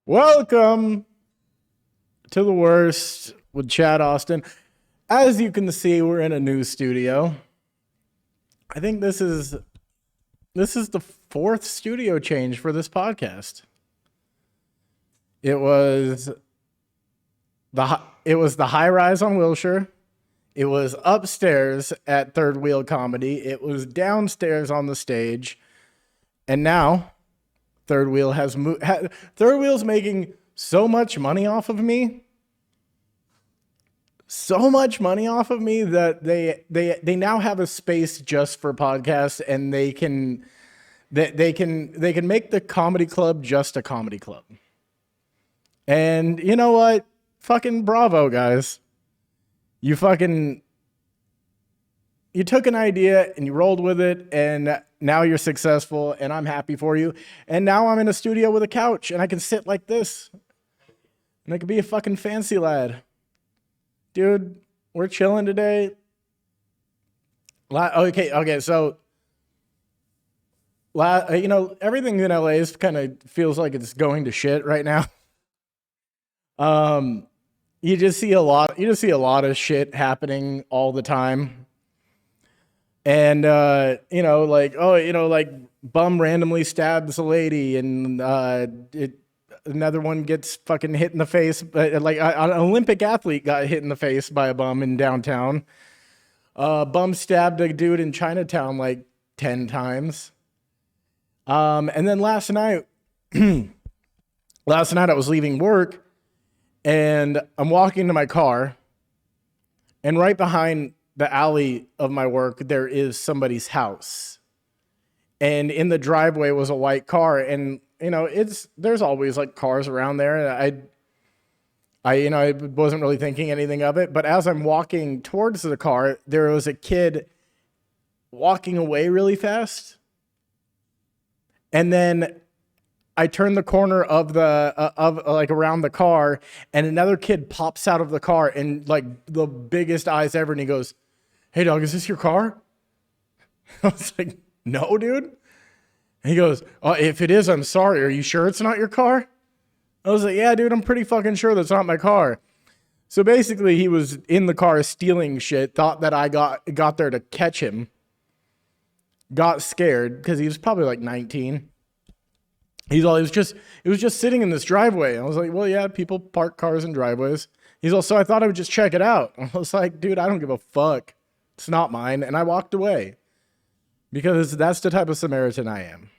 Welcome to the worst with Chad Austin. As you can see, we're in a new studio. I think this is the fourth studio change for this podcast. It was the high rise on Wilshire. It was upstairs at Third Wheel Comedy. It was downstairs on the stage, and now Third Wheel has moved. Third Wheel's making so much money off of me. So much money off of me that they now have a space just for podcasts, and they can make the comedy club just a comedy club. And you know what? Fucking bravo, guys. You took an idea and you rolled with it, and now you're successful, and I'm happy for you. And now I'm in a studio with a couch, and I can sit like this, and I can be a fucking fancy lad. Dude, we're chilling today. Okay, so, everything in LA is kind of feels like it's going to shit right now. You just see a lot of shit happening all the time. And, bum randomly stabs a lady, and another one gets fucking hit in the face. An Olympic athlete got hit in the face by a bum in downtown. Bum stabbed a dude in Chinatown like 10 times. And then last night I was leaving work, and I'm walking to my car, and right behind the alley of my work, there is somebody's house. And in the driveway was a white car, and there's always like cars around there. I wasn't really thinking anything of it, but as I'm walking towards the car, there was a kid walking away really fast. And then I turn the corner of around the car, and another kid pops out of the car and like the biggest eyes ever, and he goes, "Hey dog, is this your car?" I was like, "No, dude." And he goes, "Oh, if it is, I'm sorry. Are you sure it's not your car?" I was like, "Yeah, dude, I'm pretty fucking sure that's not my car." So basically, he was in the car stealing shit, thought that I got there to catch him, got scared because he was probably like 19. It was just sitting in this driveway. I was like, "Well, yeah, people park cars in driveways." He's all, "So I thought I would just check it out." I was like, "Dude, I don't give a fuck. It's not mine." And I walked away because that's the type of Samaritan I am.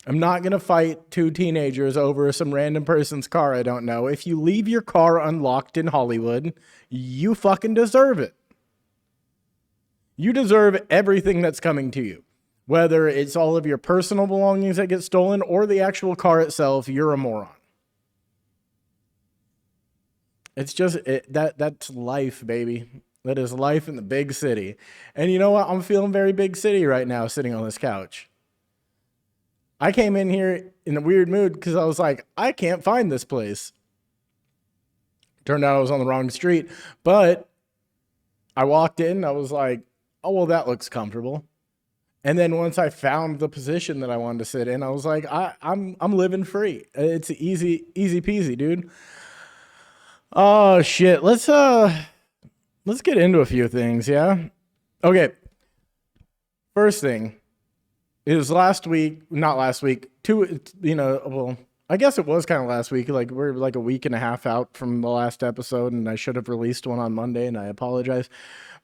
I'm not going to fight two teenagers over some random person's car I don't know. If you leave your car unlocked in Hollywood, you fucking deserve it. You deserve everything that's coming to you. Whether it's all of your personal belongings that get stolen or the actual car itself, you're a moron. It's just that's life, baby. That is life in the big city. And you know what? I'm feeling very big city right now sitting on this couch. I came in here in a weird mood because I was like, I can't find this place. Turned out I was on the wrong street. But I walked in, I was like, oh, well, that looks comfortable. And then once I found the position that I wanted to sit in, I was like, I'm living free. It's easy peasy, dude. Oh shit. Let's get into a few things, yeah? Okay. First thing is I guess it was kind of last week. Like we're like a week and a half out from the last episode, and I should have released one on Monday, and I apologize.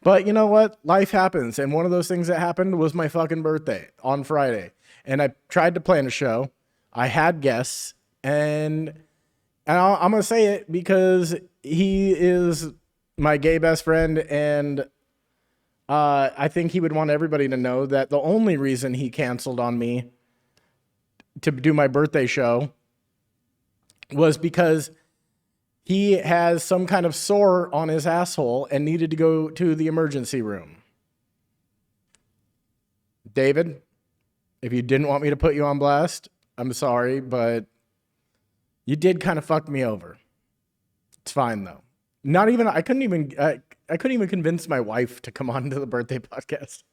But you know what? Life happens. And one of those things that happened was my fucking birthday on Friday. And I tried to plan a show. I had guests, and I'm going to say it because he is my gay best friend, and I think he would want everybody to know that the only reason he canceled on me to do my birthday show was because he has some kind of sore on his asshole and needed to go to the emergency room. David, if you didn't want me to put you on blast, I'm sorry, but you did kind of fuck me over. It's fine though. I couldn't even convince my wife to come on to the birthday podcast.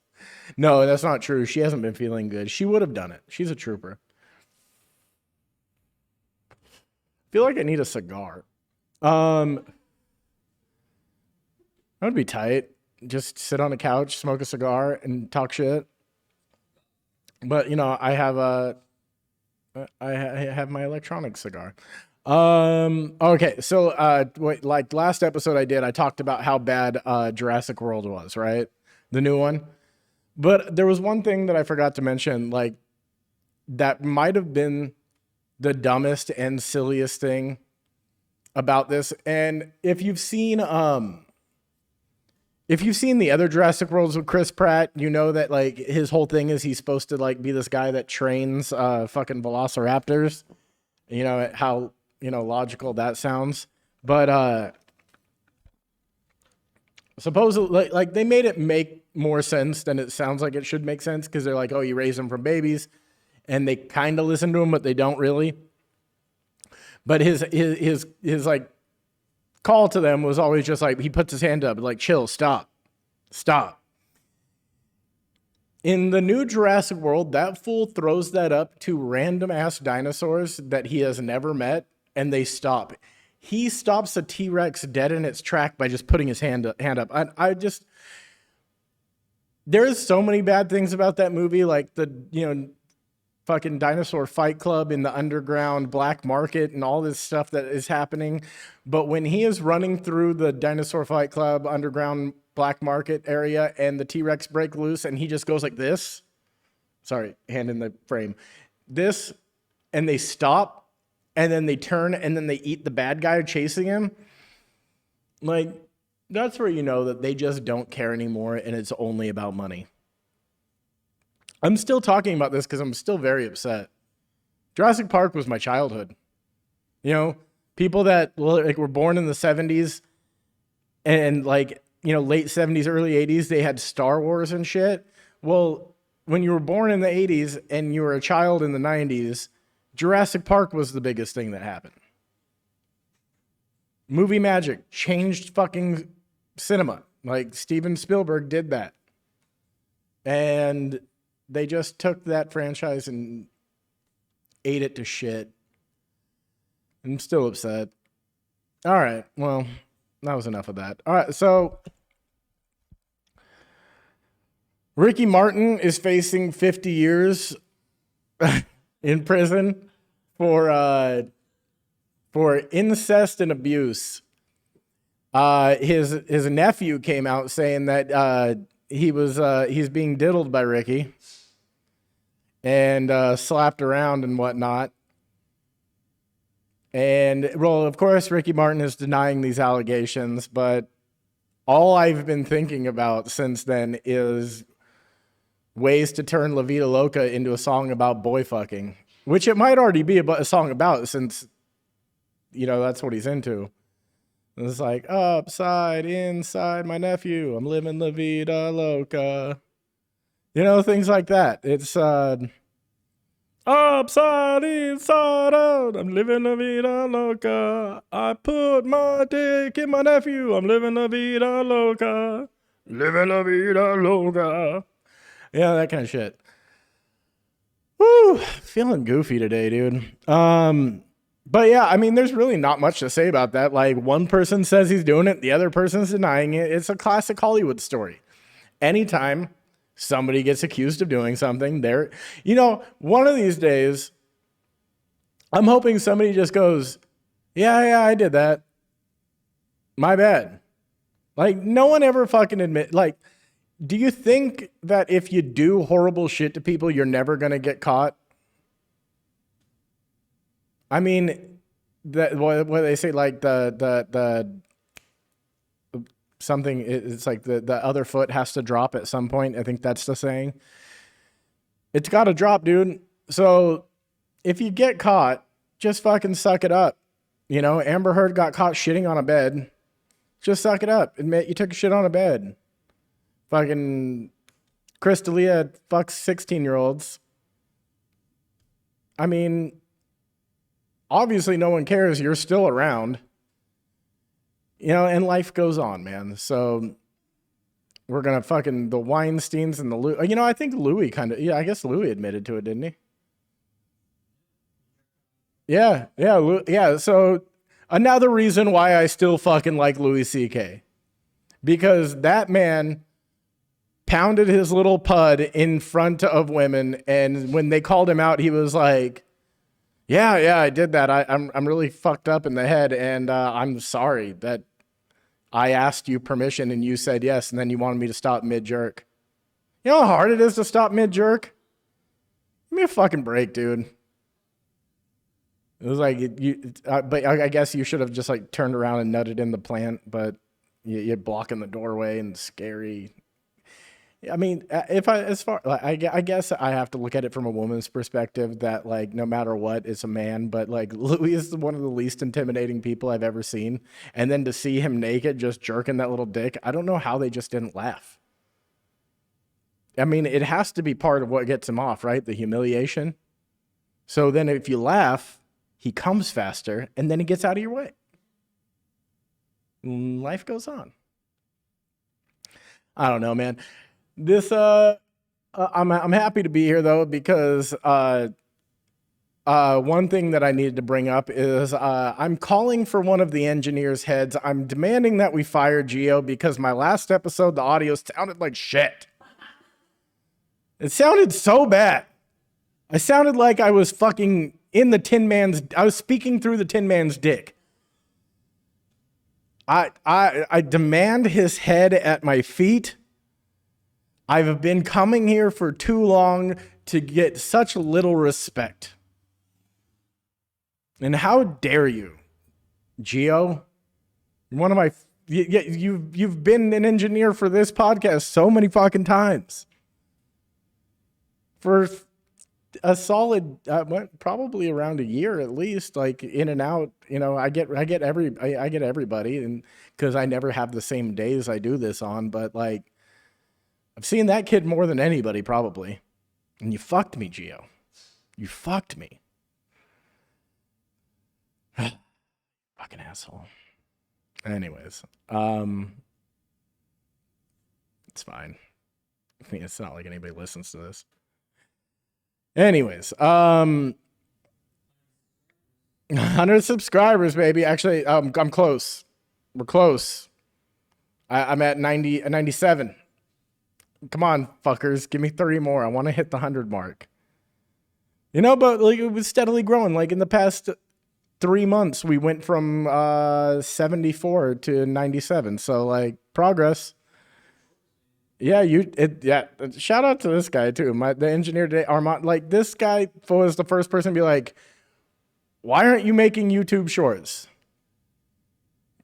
No, that's not true. She hasn't been feeling good. She would have done it. She's a trooper. feel like I need a cigar. That would be tight. Just sit on a couch, smoke a cigar, and talk shit. But you know, I have my electronic cigar. Okay, so like last episode I did, I talked about how bad Jurassic World was, right? The new one. But there was one thing that I forgot to mention, like that might have been the dumbest and silliest thing about this. And if you've seen the other Jurassic Worlds with Chris Pratt, you know that like his whole thing is he's supposed to like be this guy that trains fucking velociraptors. You know how, you know, logical that sounds. But supposedly like they made it make more sense than it sounds like it should make sense, because they're like, oh, you raise them from babies, and they kind of listen to him, but they don't really. But his like call to them was always just like, he puts his hand up, like, chill, stop. In the new Jurassic World, that fool throws that up to random ass dinosaurs that he has never met, and they stop. He stops a T-Rex dead in its track by just putting his hand up. I just, there's so many bad things about that movie, like the, you know, fucking dinosaur fight club in the underground black market and all this stuff that is happening. But when he is running through the dinosaur fight club underground black market area and the T-Rex break loose and he just goes like this, sorry, hand in the frame, this, and they stop and then they turn and then they eat the bad guy chasing him, like, that's where you know that they just don't care anymore and it's only about money. I'm still talking about this because I'm still very upset. Jurassic Park was my childhood. You know, people that like were born in the 70s and like, you know, late 70s, early 80s, they had Star Wars and shit. Well, when you were born in the 80s and you were a child in the 90s, Jurassic Park was the biggest thing that happened. Movie magic changed fucking cinema. Like Steven Spielberg did that. And they just took that franchise and ate it to shit. I'm still upset. All right. Well, that was enough of that. All right. So Ricky Martin is facing 50 years in prison for incest and abuse. His nephew came out saying that he's being diddled by Ricky and slapped around and whatnot. And well, of course, Ricky Martin is denying these allegations, but all I've been thinking about since then is ways to turn La Vida Loca into a song about boy fucking, which it might already be a song about, since, you know, that's what he's into. It's like, upside, inside, my nephew, I'm living La Vida Loca. You know, things like that. It's upside, inside, out, I'm living La Vida Loca. I put my dick in my nephew, I'm living La Vida Loca. Living La Vida Loca. Yeah, that kind of shit. Woo, feeling goofy today, dude. But yeah, I mean, there's really not much to say about that. Like, one person says he's doing it, the other person's denying it. It's a classic Hollywood story. Anytime somebody gets accused of doing something, they're, you know, one of these days, I'm hoping somebody just goes, yeah, I did that. My bad. Like, no one ever fucking admit, like, do you think that if you do horrible shit to people, you're never going to get caught? I mean, what they say, like the something, it's like the other foot has to drop at some point. I think that's the saying. It's got to drop, dude. So if you get caught, just fucking suck it up. You know, Amber Heard got caught shitting on a bed. Just suck it up. Admit you took a shit on a bed. Fucking Chris D'Elia fucks 16-year-olds. I mean, obviously no one cares. You're still around. You know, and life goes on, man. So we're going to fucking the Weinsteins and the, you know, I think Louis kind of, yeah, I guess Louis admitted to it, didn't he? Yeah. So another reason why I still fucking like Louis C.K. because that man pounded his little pud in front of women, and when they called him out, he was like, "Yeah, I did that. I'm really fucked up in the head, and I'm sorry that I asked you permission and you said yes, and then you wanted me to stop mid jerk. You know how hard it is to stop mid jerk? Give me a fucking break, dude." It was like but I guess you should have just like turned around and nutted in the plant, but you're blocking the doorway and scary. I mean, if I as far like, I guess I have to look at it from a woman's perspective that like no matter what, it's a man. But like Louis is one of the least intimidating people I've ever seen, and then to see him naked just jerking that little dick, I don't know how they just didn't laugh. I mean, it has to be part of what gets him off, right? The humiliation. So then if you laugh, he comes faster, and then he gets out of your way. Life goes on. I don't know, man. This I'm happy to be here though because one thing that I needed to bring up is I'm calling for one of the engineers' heads. I'm demanding that we fire Geo because my last episode the audio sounded like shit. It sounded so bad. I sounded like I was fucking in the Tin Man's. I was speaking through the Tin Man's dick. I demand his head at my feet. I've been coming here for too long to get such little respect. And how dare you, Geo? One of my you've been an engineer for this podcast so many fucking times. For a solid probably around a year at least, like in and out, you know, I get everybody, and because I never have the same days I do this on, but like I've seen that kid more than anybody probably. And you fucked me, Geo. You fucked me. Fucking asshole. Anyways, it's fine. I mean, it's not like anybody listens to this. Anyways, 100 subscribers, baby. Actually, I'm close. We're close. I'm at 97. Come on, fuckers. Give me 30 more. I want to hit the 100 mark. You know, but like it was steadily growing. Like in the past 3 months, we went from 74 to 97. So like progress. Yeah, shout out to this guy too. The engineer today, Armand. Like this guy was the first person to be like, "Why aren't you making YouTube shorts?"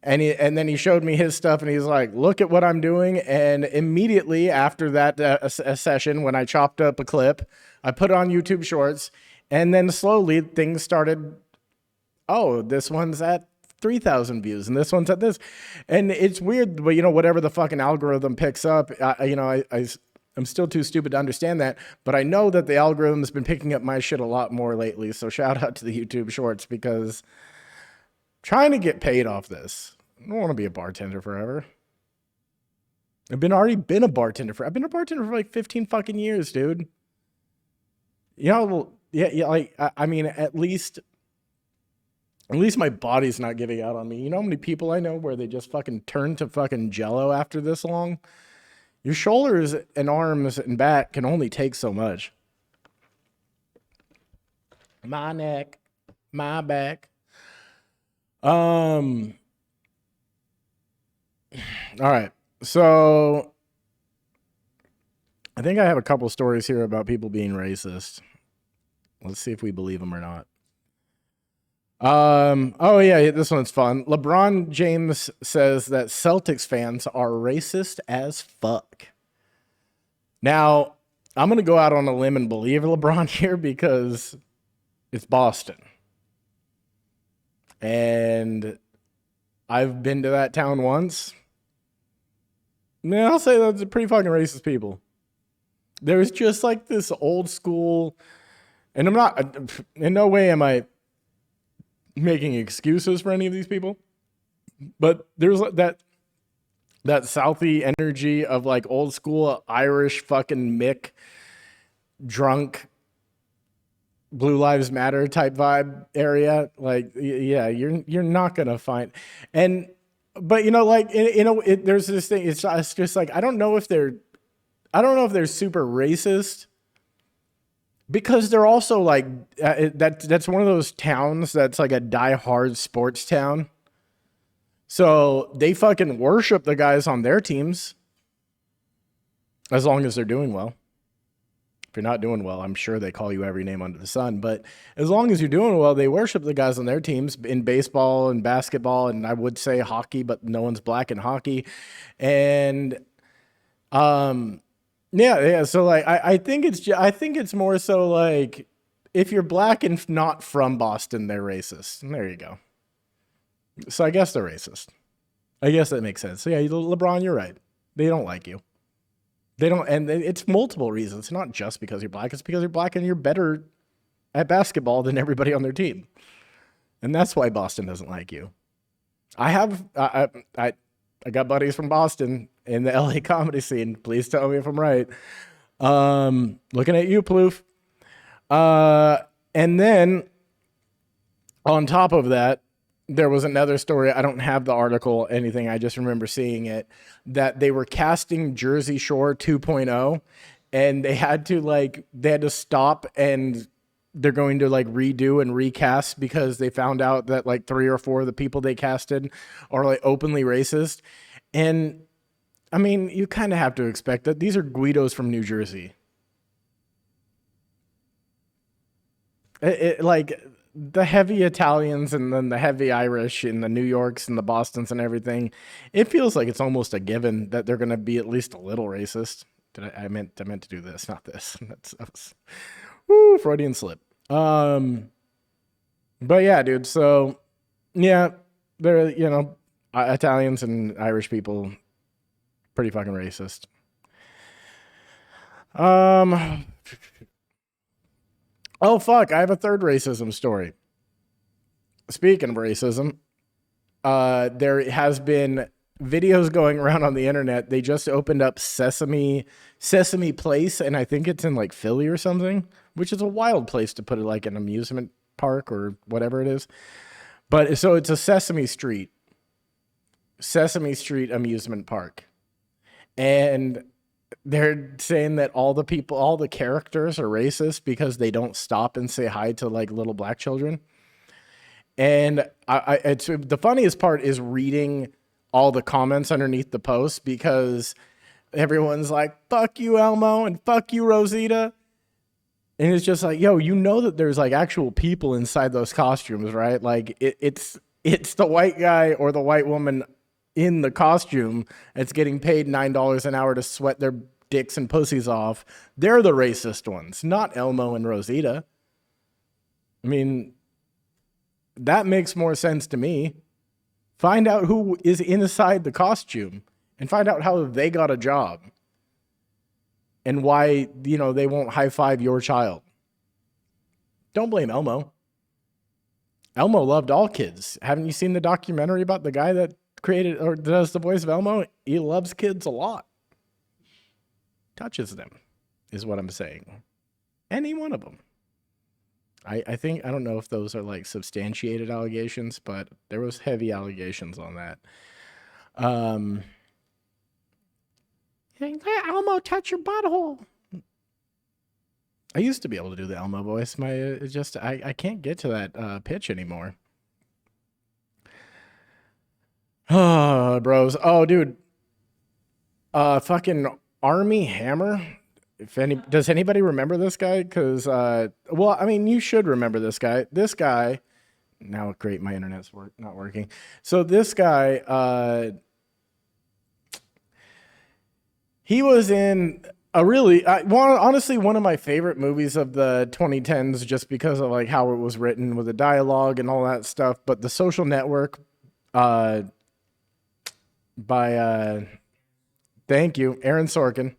And then he showed me his stuff, and he's like, "Look at what I'm doing." And immediately after that a session, when I chopped up a clip, I put it on YouTube Shorts, and then slowly things started. Oh, this one's at 3,000 views, and this one's at this, and it's weird, but you know, whatever the fucking algorithm picks up, I'm still too stupid to understand that, but I know that the algorithm's been picking up my shit a lot more lately. So shout out to the YouTube Shorts because trying to get paid off this. I don't want to be a bartender forever. I've been a bartender I've been a bartender for like 15 fucking years, dude. You know, yeah, like I mean, at least my body's not giving out on me. You know how many people I know where they just fucking turn to fucking jello after this long? Your shoulders and arms and back can only take so much. My neck, my back. All right. So I think I have a couple stories here about people being racist. Let's see if we believe them or not. Oh yeah, this one's fun. LeBron James says that Celtics fans are racist as fuck. Now, I'm going to go out on a limb and believe LeBron here because it's Boston. And I've been to that town once. Yeah, I'll say that's pretty fucking racist people. There's just like this old school, and I'm not, in no way am I making excuses for any of these people, but there's that Southie energy of like old school Irish fucking Mick drunk Blue Lives Matter type vibe area. Like, yeah, you're not gonna find, and but like there's this thing. It's just like I don't know if they're super racist because they're also like that's one of those towns that's like a diehard sports town. So they fucking worship the guys on their teams as long as they're doing well. If you're not doing well, I'm sure they call you every name under the sun. But as long as you're doing well, they worship the guys on their teams in baseball and basketball, and I would say hockey, but no one's black in hockey. And yeah. So like, I think it's more so like if you're black and not from Boston, they're racist. And there you go. So I guess they're racist. I guess that makes sense. So yeah, LeBron, you're right. They don't like you. They don't, and it's multiple reasons. It's not just because you're black. It's because you're black and you're better at basketball than everybody on their team, and that's why Boston doesn't like you. I got buddies from Boston in the LA comedy scene. Please tell me if I'm right. Looking at you, Plouffe. And then on top of that, there was another story. I don't have the article, anything. I just remember seeing it, that they were casting Jersey Shore 2.0 and they had to stop, and they're going to like redo and recast because they found out that like 3 or 4 of the people they casted are like openly racist. And I mean, you kind of have to expect that. These are Guidos from New Jersey. Like the heavy Italians and then the heavy Irish and the New Yorks and the Bostons and everything, it feels like it's almost a given that they're going to be at least a little racist. I meant to do this, not this. That's woo, Freudian slip. But yeah, dude. So yeah, they're Italians and Irish people, pretty fucking racist. Oh, fuck. I have a third racism story. Speaking of racism, there has been videos going around on the internet. They just opened up Sesame Place, and I think it's in like Philly or something, which is a wild place to put it, like an amusement park or whatever it is. But so it's a Sesame Street amusement park. And they're saying that all the characters are racist because they don't stop and say hi to like little black children. And it's the funniest part is reading all the comments underneath the post, because everyone's like, fuck you, Elmo, and fuck you, Rosita. And it's just like, yo, that there's like actual people inside those costumes, right? Like it's the white guy or the white woman in the costume that's getting paid $9 an hour to sweat their dicks and pussies off. They're the racist ones, not Elmo and Rosita. I mean, that makes more sense to me. Find out who is inside the costume and find out how they got a job and why, they won't high five your child. Don't blame Elmo. Elmo loved all kids. Haven't you seen the documentary about the guy that created or does the voice of Elmo? He loves kids a lot. Touches them, is what I'm saying. Any one of them. I think, I don't know if those are like substantiated allegations, but there was heavy allegations on that. Let Elmo touch your butthole. I used to be able to do the Elmo voice. I can't get to that pitch anymore. Oh, bros. Oh, dude. Fucking Army Hammer. Does anybody remember this guy? Because, well, I mean, you should remember this guy. This guy. Now, great, my internet's not working. So this guy, he was in a really, honestly, one of my favorite movies of the 2010s, just because of like how it was written with the dialogue and all that stuff. But The Social Network, by thank you, Aaron Sorkin.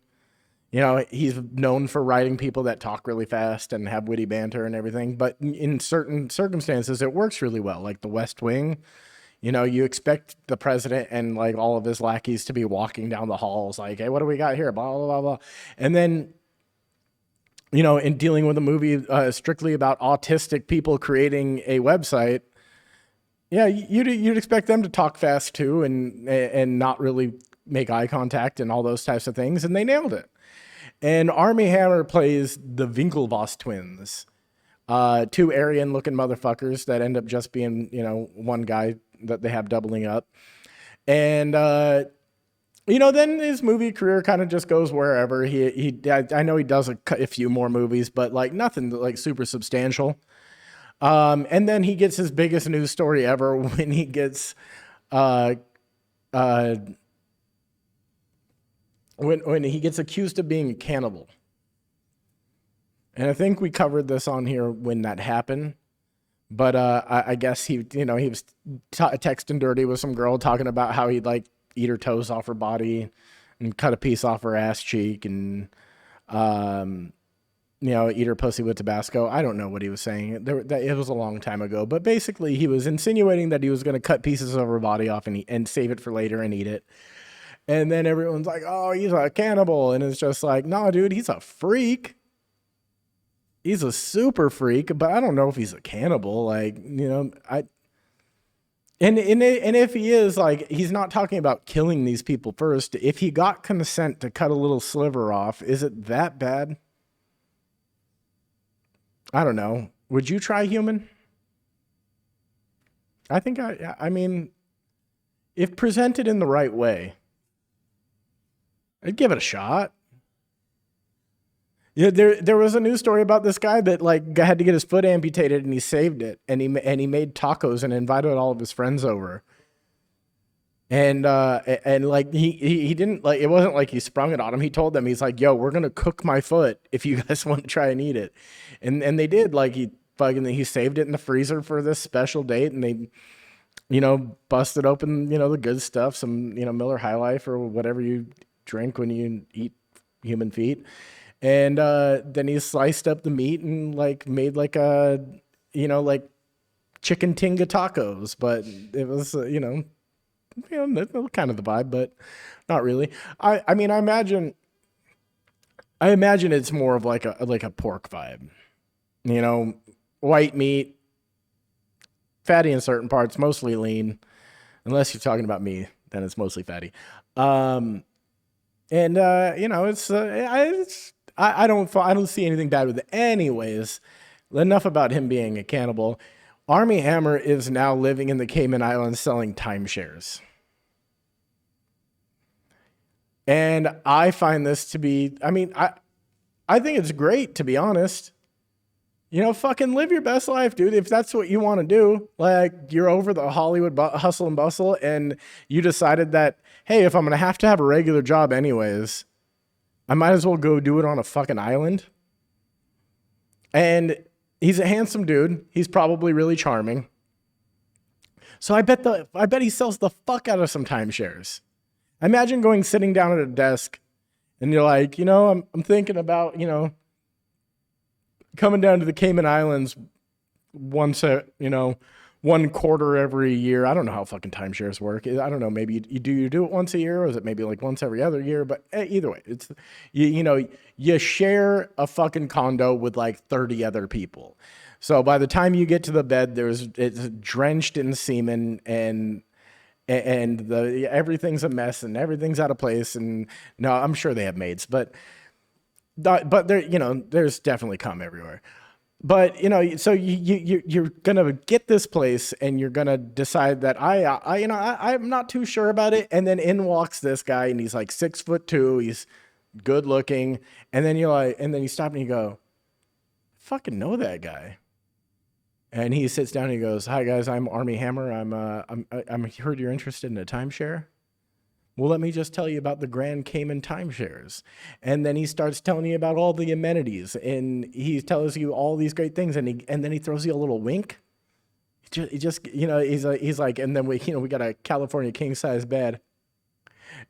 He's known for writing people that talk really fast and have witty banter and everything. But in certain circumstances, it works really well. Like The West Wing, you expect the president and like all of his lackeys to be walking down the halls like, hey, what do we got here? Blah, blah, blah, blah. And then in dealing with a movie strictly about autistic people creating a website, yeah, you'd expect them to talk fast too, and not really make eye contact and all those types of things, and they nailed it. And Army Hammer plays the Winklevoss twins, two Aryan-looking motherfuckers that end up just being, one guy that they have doubling up. And then his movie career kind of just goes wherever. I know he does a few more movies, but like nothing like super substantial. And then he gets his biggest news story ever when he gets when he gets accused of being a cannibal. And I think we covered this on here when that happened. But I guess he was texting dirty with some girl talking about how he'd like eat her toes off her body and cut a piece off her ass cheek and eat her pussy with Tabasco. I don't know what he was saying. It was a long time ago. But basically, he was insinuating that he was going to cut pieces of her body off and save it for later and eat it. And then everyone's like, oh, he's a cannibal. And it's just like, no, dude, he's a freak. He's a super freak, but I don't know if he's a cannibal. Like, and if he is, like, he's not talking about killing these people first. If he got consent to cut a little sliver off, is it that bad? I don't know. Would you try human? I think I mean, if presented in the right way, I'd give it a shot. Yeah, there was a news story about this guy that like had to get his foot amputated and he saved it and he made tacos and invited all of his friends over. And like he didn't like it wasn't like he sprung it on him. He told them, he's like, yo, we're gonna cook my foot if you guys want to try and eat it. And they did. Like he saved it in the freezer for this special date and they busted open, the good stuff, some, Miller High Life or whatever you drink when you eat human feet. And then he sliced up the meat and like made like a, like chicken tinga tacos, but it was, kind of the vibe, but not really. I mean, I imagine it's more of like a pork vibe, white meat, fatty in certain parts, mostly lean, unless you're talking about me, then it's mostly fatty. I don't see anything bad with it. Anyways, enough about him being a cannibal. Army Hammer is now living in the Cayman Islands selling timeshares. And I find this to be, I think it's great, to be honest. Fucking live your best life, dude. If that's what you want to do, like you're over the Hollywood hustle and bustle and you decided that, hey, if I'm going to have a regular job anyways, I might as well go do it on a fucking island. And he's a handsome dude. He's probably really charming. So I bet he sells the fuck out of some timeshares. Imagine sitting down at a desk and you're like, I'm thinking about, coming down to the Cayman Islands once one quarter every year. I don't know how fucking timeshares work. I don't know. Maybe you do it once a year, or is it maybe like once every other year? But either way, it's you share a fucking condo with like 30 other people. So by the time you get to the bed, it's drenched in semen and everything's a mess and everything's out of place. And no, I'm sure they have maids, but there there's definitely cum everywhere. But so you're gonna get this place and you're gonna decide that I'm not too sure about it, and then in walks this guy and he's like 6'2", he's good looking, and then you stop and you go, I fucking know that guy, and he sits down and he goes, hi guys, I'm Army Hammer, I'm heard you're interested in a timeshare. Well, let me just tell you about the Grand Cayman timeshares. And then he starts telling you about all the amenities and he tells you all these great things. And then he throws you a little wink. He just he's like, and then we got a California king size bed.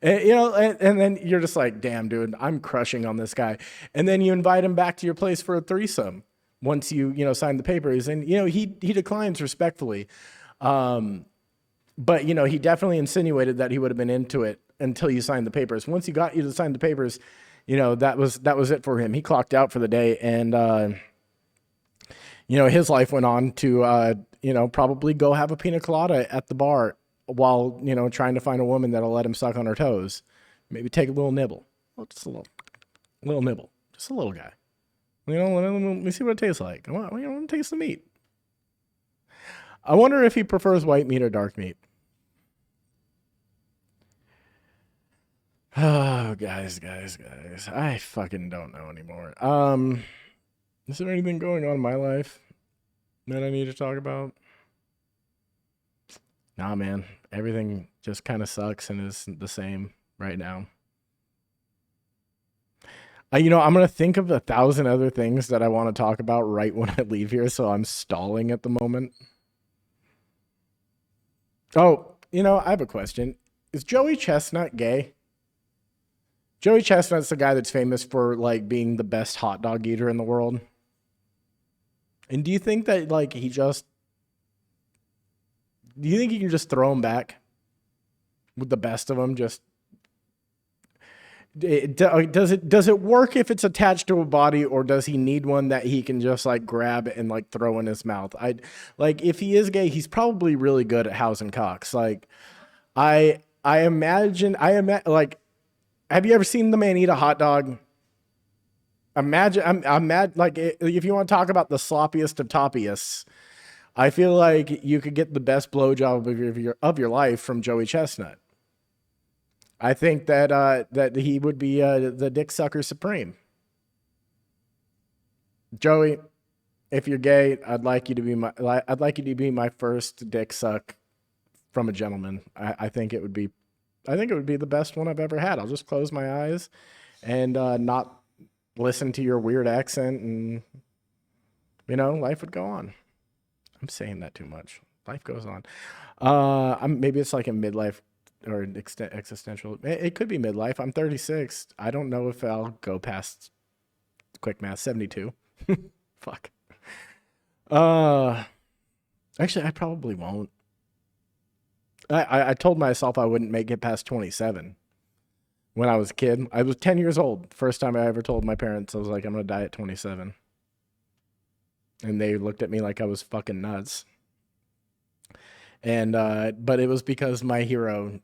And then you're just like, damn, dude, I'm crushing on this guy. And then you invite him back to your place for a threesome once you sign the papers. And, he declines respectfully. But, he definitely insinuated that he would have been into it until you signed the papers. Once he got you to sign the papers, that was it for him. He clocked out for the day, and his life went on to probably go have a pina colada at the bar while trying to find a woman that'll let him suck on her toes. Maybe take a little nibble. Well, just a little nibble, just a little guy. Let me see what it tastes like. I want to taste the meat. I wonder if he prefers white meat or dark meat. Oh, guys. I fucking don't know anymore. Is there anything going on in my life that I need to talk about? Nah, man. Everything just kind of sucks and is the same right now. I'm going to think of 1,000 other things that I want to talk about right when I leave here, so I'm stalling at the moment. Oh, I have a question. Is Joey Chestnut gay? Joey Chestnut's the guy that's famous for, like, being the best hot dog eater in the world. And do you think that, like, do you think he can just throw him back with the best of them? Does it work if it's attached to a body, or does he need one that he can just like grab and like throw in his mouth? If he is gay, he's probably really good at housing cocks. Like, I imagine, like, have you ever seen the man eat a hot dog? I'm mad. Like, if you want to talk about the sloppiest of toppiest, I feel like you could get the best blowjob of your life from Joey Chestnut. I think that he would be the dick sucker supreme. Joey, if you're gay, I'd like you to be my first dick suck from a gentleman. I think it would be the best one I've ever had. I'll just close my eyes and not listen to your weird accent, and life would go on. I'm saying that too much. Life goes on. Maybe it's like a midlife or existential. It could be midlife. I'm 36. I don't know if I'll go past, quick math, 72. Fuck. Actually, I probably won't. I told myself I wouldn't make it past 27 when I was a kid. I was 10 years old. First time I ever told my parents, I was like, I'm going to die at 27. And they looked at me like I was fucking nuts. And, but it was because my hero,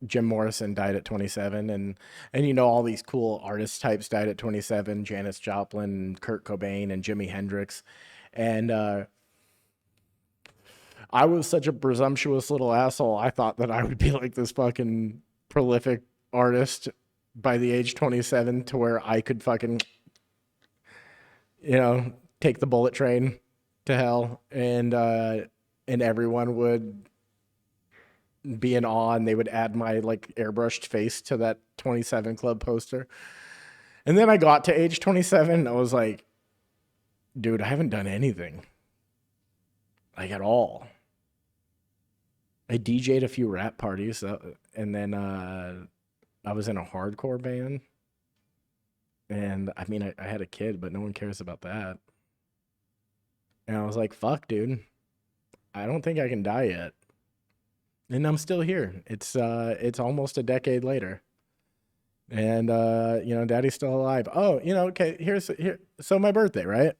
Jim Morrison, died at 27. And all these cool artist types died at 27, Janis Joplin, Kurt Cobain, and Jimi Hendrix. And, I was such a presumptuous little asshole. I thought that I would be like this fucking prolific artist by the age 27 to where I could fucking, take the bullet train to hell, and everyone would be in awe, and they would add my like airbrushed face to that 27 Club poster. And then I got to age 27, and I was like, dude, I haven't done anything. Like, at all. I DJ'd a few rap parties, and then I was in a hardcore band. And I mean, I had a kid, but no one cares about that. And I was like, fuck, dude. I don't think I can die yet. And I'm still here. It's almost a decade later. And Daddy's still alive. Oh, okay, so my birthday, right?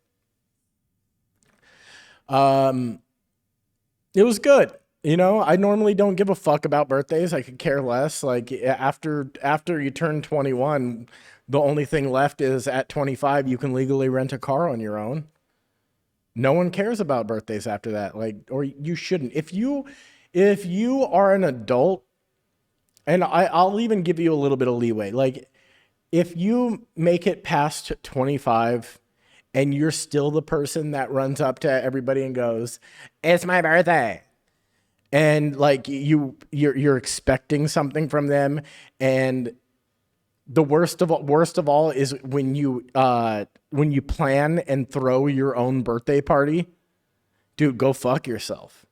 It was good. I normally don't give a fuck about birthdays. I could care less. Like, after you turn 21, the only thing left is at 25, you can legally rent a car on your own. No one cares about birthdays after that. Like, or you shouldn't. If you are an adult, and I'll even give you a little bit of leeway. Like, if you make it past 25 and you're still the person that runs up to everybody and goes, "It's my birthday," and like you're expecting something from them, and the worst of all is when you plan and throw your own birthday party. Dude, go fuck yourself.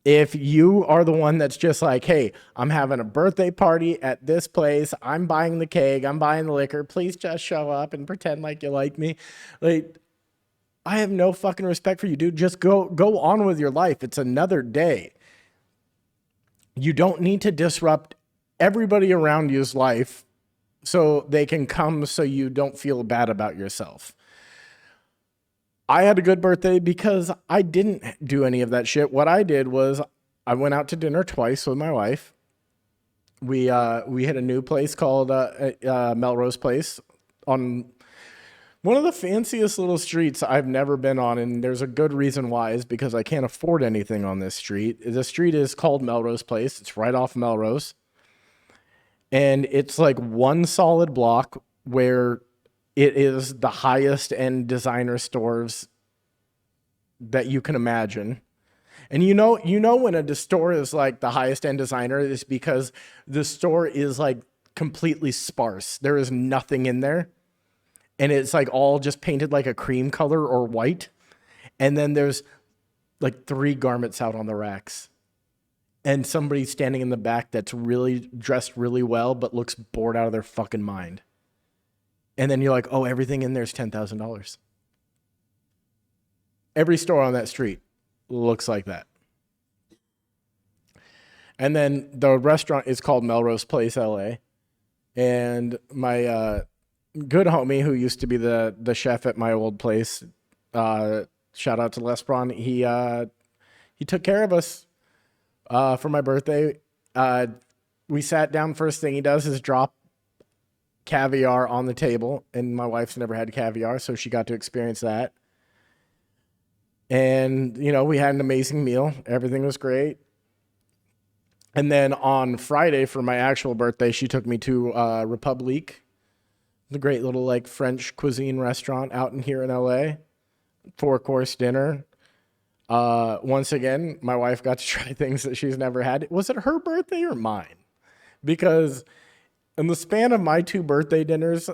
If you are the one that's just like, hey, I'm having a birthday party at this place, I'm buying the cake, I'm buying the liquor, please just show up and pretend like you like me. Like, I have no fucking respect for you, dude. Just go on with your life. It's another day. You don't need to disrupt everybody around you's life so they can come so you don't feel bad about yourself. I had a good birthday because I didn't do any of that shit. What I did was I went out to dinner twice with my wife. We hit a new place called Melrose Place on one of the fanciest little streets I've never been on, and there's a good reason why, is because I can't afford anything on this street. The street is called Melrose Place. It's right off Melrose. And it's like one solid block where it is the highest end designer stores that you can imagine. And you know when a store is like the highest end designer is because the store is like completely sparse. There is nothing in there. And it's like all just painted like a cream color or white. And then there's like 3 garments out on the racks. And somebody standing in the back that's really dressed really well, but looks bored out of their fucking mind. And then you're like, oh, everything in there is $10,000. Every store on that street looks like that. And then the restaurant is called Melrose Place, LA. And my good homie who used to be the chef at my old place, shout out to Les Braun, he took care of us for my birthday. We sat down, first thing he does is drop caviar on the table, and my wife's never had caviar, so she got to experience that. And, we had an amazing meal. Everything was great. And then on Friday for my actual birthday, she took me to Republique, the great little like French cuisine restaurant out in here in LA. 4-course dinner. Once again, my wife got to try things that she's never had. Was it her birthday or mine? Because in the span of my 2 birthday dinners,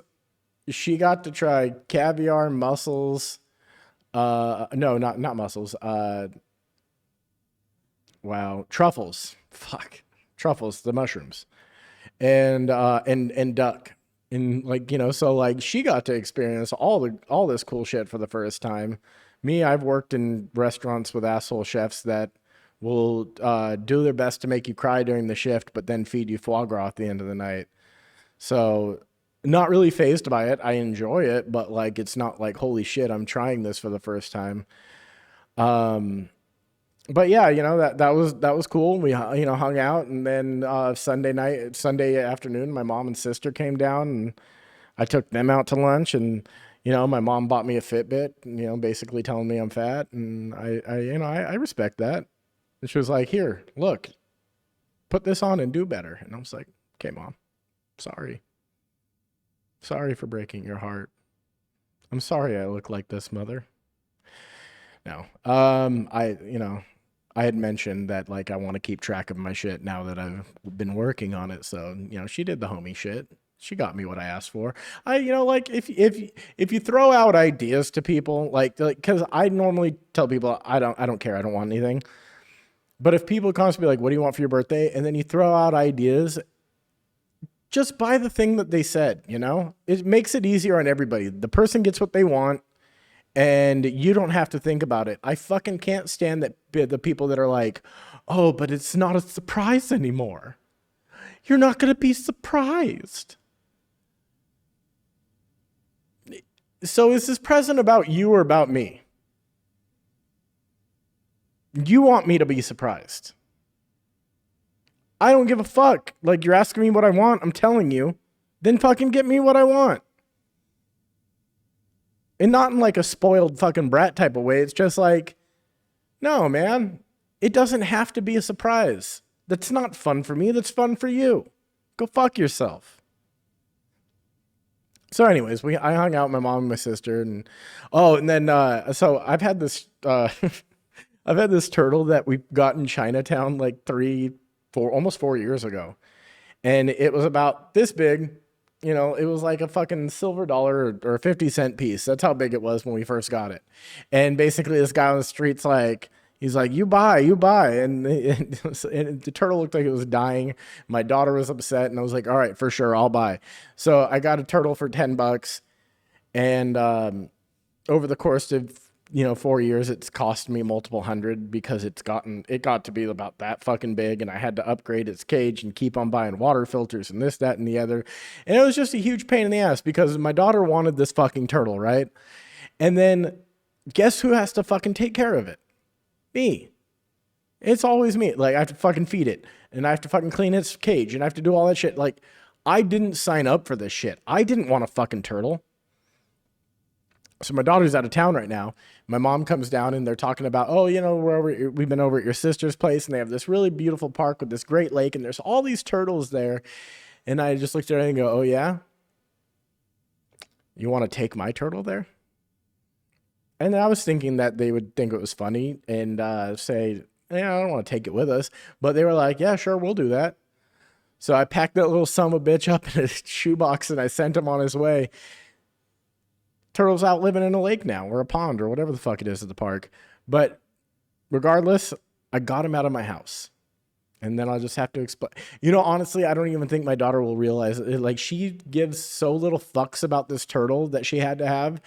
she got to try caviar, mussels. No, not mussels. Wow, truffles. Fuck, truffles, the mushrooms, and duck, and like so like she got to experience all this cool shit for the first time. Me, I've worked in restaurants with asshole chefs that will do their best to make you cry during the shift, but then feed you foie gras at the end of the night. So, not really fazed by it. I enjoy it, but like it's not like holy shit, I'm trying this for the first time. But yeah, that was cool. We hung out, and then Sunday afternoon, my mom and sister came down, and I took them out to lunch, and my mom bought me a Fitbit, basically telling me I'm fat, and I respect that. And she was like, "Here, look, put this on and do better." And I was like, "Okay, Mom, sorry for breaking your heart. I'm sorry I look like this, Mother." No, I had mentioned that like I want to keep track of my shit now that I've been working on it. So, she did the homie shit. She got me what I asked for. Like if you throw out ideas to people, like cuz I normally tell people I don't care. I don't want anything. But if people constantly like, "What do you want for your birthday?" and then you throw out ideas, just buy the thing that they said, It makes it easier on everybody. The person gets what they want. And you don't have to think about it. I fucking can't stand that the people that are like, "Oh, but it's not a surprise anymore." You're not going to be surprised. So is this present about you or about me? You want me to be surprised. I don't give a fuck. Like, you're asking me what I want. I'm telling you. Then fucking get me what I want. And not in like a spoiled fucking brat type of way. It's just like, no, man. It doesn't have to be a surprise. That's not fun for me. That's fun for you. Go fuck yourself. So anyways, I hung out with my mom and my sister. And then so I've had this I've had this turtle that we got in Chinatown like almost 4 years ago. And it was about this big. It was like a fucking silver dollar or 50-cent piece. That's how big it was when we first got it. And basically this guy on the street's like, he's like, you buy. And the turtle looked like it was dying. My daughter was upset, and I was like, all right, for sure, I'll buy. So I got a turtle for $10. And over the course of 4 years, it's cost me multiple hundred because it got to be about that fucking big, and I had to upgrade its cage and keep on buying water filters and this, that, and the other. And it was just a huge pain in the ass because my daughter wanted this fucking turtle, right? And then guess who has to fucking take care of it? Me. It's always me. Like, I have to fucking feed it, and I have to fucking clean its cage, and I have to do all that shit. Like, I didn't sign up for this shit. I didn't want a fucking turtle. So my daughter's out of town right now. My mom comes down and they're talking about, oh, we've been over at your sister's place and they have this really beautiful park with this great lake and there's all these turtles there. And I just looked at her and go, oh yeah? You want to take my turtle there? And I was thinking that they would think it was funny and say, yeah, I don't want to take it with us. But they were like, yeah, sure, we'll do that. So I packed that little son of a bitch up in a shoebox and I sent him on his way. Turtle's out living in a lake now, or a pond, or whatever the fuck it is at the park. But regardless, I got him out of my house. And then I'll just have to explain. Honestly, I don't even think my daughter will realize it. Like, she gives so little fucks about this turtle that she had to have.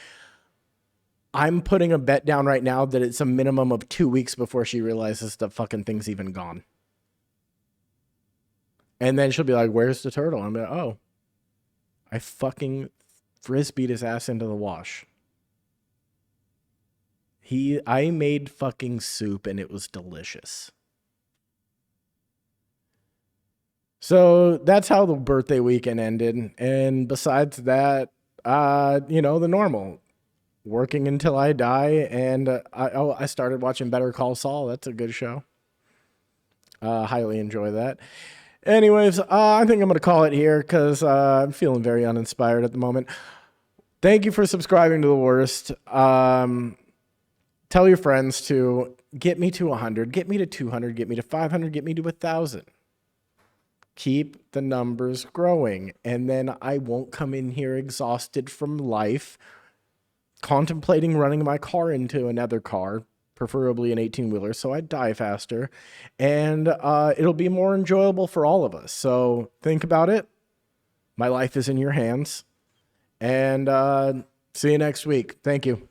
I'm putting a bet down right now that it's a minimum of 2 weeks before she realizes the fucking thing's even gone. And then she'll be like, where's the turtle? I'm like, oh, I fucking frisbeed his ass into the wash. I made fucking soup and it was delicious. So that's how the birthday weekend ended. And besides that, the normal. Working until I die. And I started watching Better Call Saul. That's a good show. Highly enjoy that. Anyways, I think I'm going to call it here because I'm feeling very uninspired at the moment. Thank you for subscribing to The Worst. Tell your friends to get me to 100, get me to 200, get me to 500, get me to 1,000. Keep the numbers growing, and then I won't come in here exhausted from life, contemplating running my car into another car, preferably an 18-wheeler, so I die faster, and it'll be more enjoyable for all of us. So think about it. My life is in your hands, and see you next week. Thank you.